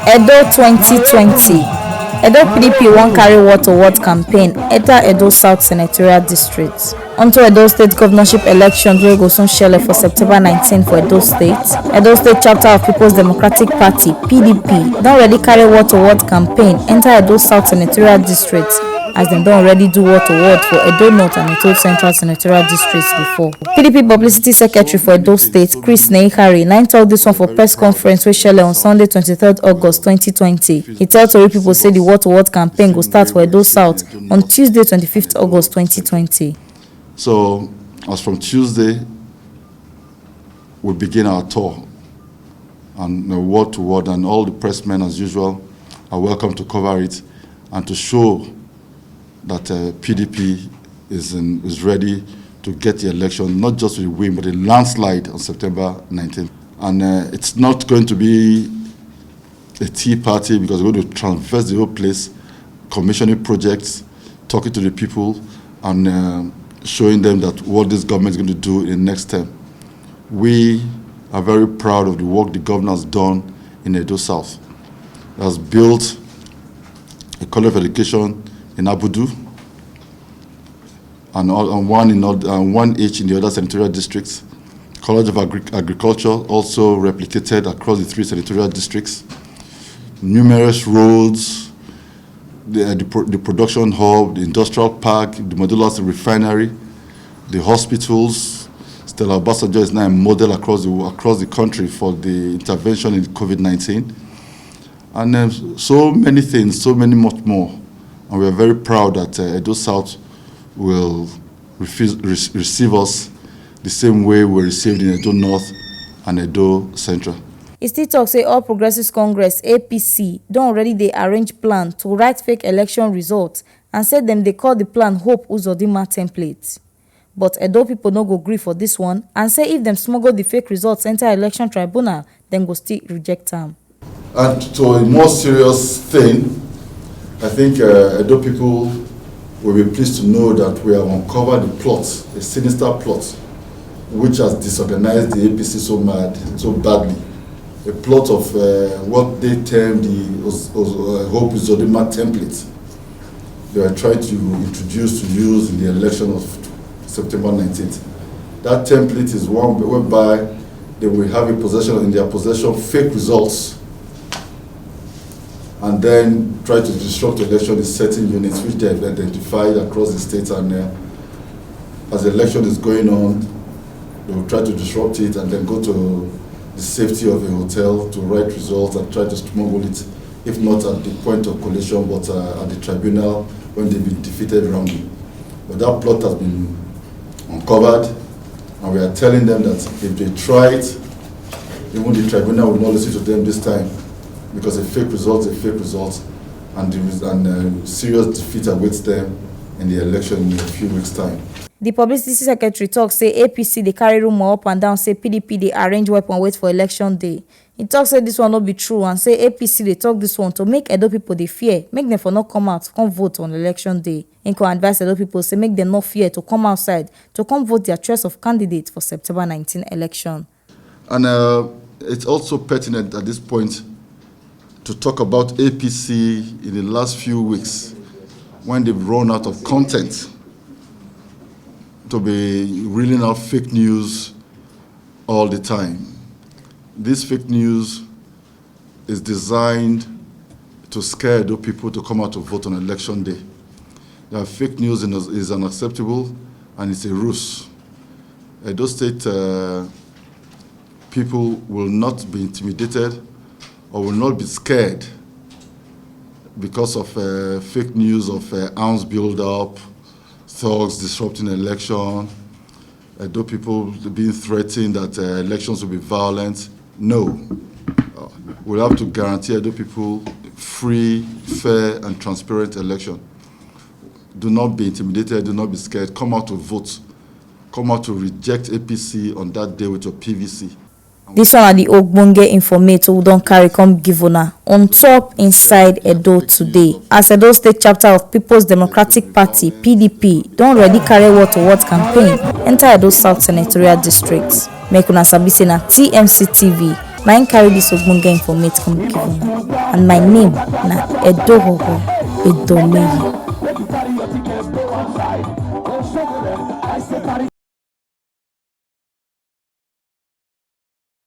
EDO 2020. Edo PDP won carry word-to-word campaign enter Edo South Senatorial District. Onto Edo State governorship elections wey go soon shele for September 19 for Edo State. Edo State chapter of People's Democratic Party (PDP) don already carry word-to-word campaign enter Edo South Senatorial District, as dem don already do word-to-word for Edo North and Edo Central Senatorial Districts before. PDP Publicity Secretary for Edo State, Chris Neihari, tok dis one for press conference wey shele on Sunday 23 August 2020. He tell Tori pipo say the word-to-word campaign go start for Edo South on Tuesday 25 August 2020. So, as from Tuesday, we begin our tour, and word-to-word, and all the pressmen, as usual, are welcome to cover it and to show that PDP is ready to get the election, not just with a win, but a landslide on September 19th. And it's not going to be a tea party, because we're going to traverse the whole place, commissioning projects, talking to the people, and showing them that what this government is going to do in the next term. We are very proud of the work the governor has done in Edo South. He has built a college of education in Abudu, and one each in the other senatorial districts. College of Agriculture also replicated across the 3 senatorial districts. Numerous roads, the production hub, the industrial park, the modular refinery, the hospitals. Stella Obasanjo is now a model across the country for the intervention in COVID-19. And so many things, so many much more. And we are very proud that Edo South will receive us the same way we received in Edo North and Edo Central. He still talks say All Progressives Congress (APC) don already dey arrange plan to write fake election results, and say them they call the plan Hope Uzodinma template. But Edo people no go gree for this one, and say if them smuggle the fake results enter election tribunal, then go still reject them. And to a more serious thing, I think Edo people will be pleased to know that we have uncovered a plot, a sinister plot, which has disorganized the APC so badly. A plot of what they term the Hope Uzodinma template. They are trying to use in the election of September 19th. That template is one whereby they will have in their possession fake results, and then try to disrupt the election in certain units which they have identified across the state. And as the election is going on, they will try to disrupt it and then go to the safety of a hotel to write results and try to smuggle it, if not at the point of collation, but at the tribunal when they've been defeated wrongly. But that plot has been uncovered, and we are telling them that if they try it, even the tribunal will not listen to them this time, because a fake result is a fake result, and serious defeat awaits them in the election in a few weeks' time. The Publicity Secretary talks say APC they carry rumor up and down, say PDP they arrange weapon wait for election day. He talks say this one not be true, and say APC they talk this one to make Edo people they fear, make them for not come out, come vote on election day. Inco advise Edo people say make them not fear to come outside to come vote their choice of candidate for September 19 election. And it's also pertinent at this point to talk about APC in the last few weeks, when they've run out of content to be reeling out fake news all the time. This fake news is designed to scare the people to come out to vote on election day. That fake news is unacceptable, and it's a ruse. Edo State people will not be intimidated or will not be scared because of fake news of arms build-up, thugs disrupting election, Edo people being threatened that elections will be violent. No. We'll have to guarantee Edo people free, fair, and transparent election. Do not be intimidated, do not be scared. Come out to vote. Come out to reject APC on that day with your PVC. This one are the ogbonge informate who don't carry come give una on top inside Edo today. As Edo State chapter of People's Democratic Party (PDP) don't already carry word-to-word campaign enter Edo South Senatorial Districts. Make una sabi say na TMC TV na im carry dis ogbonge informate come give una, and my name na EDO2020.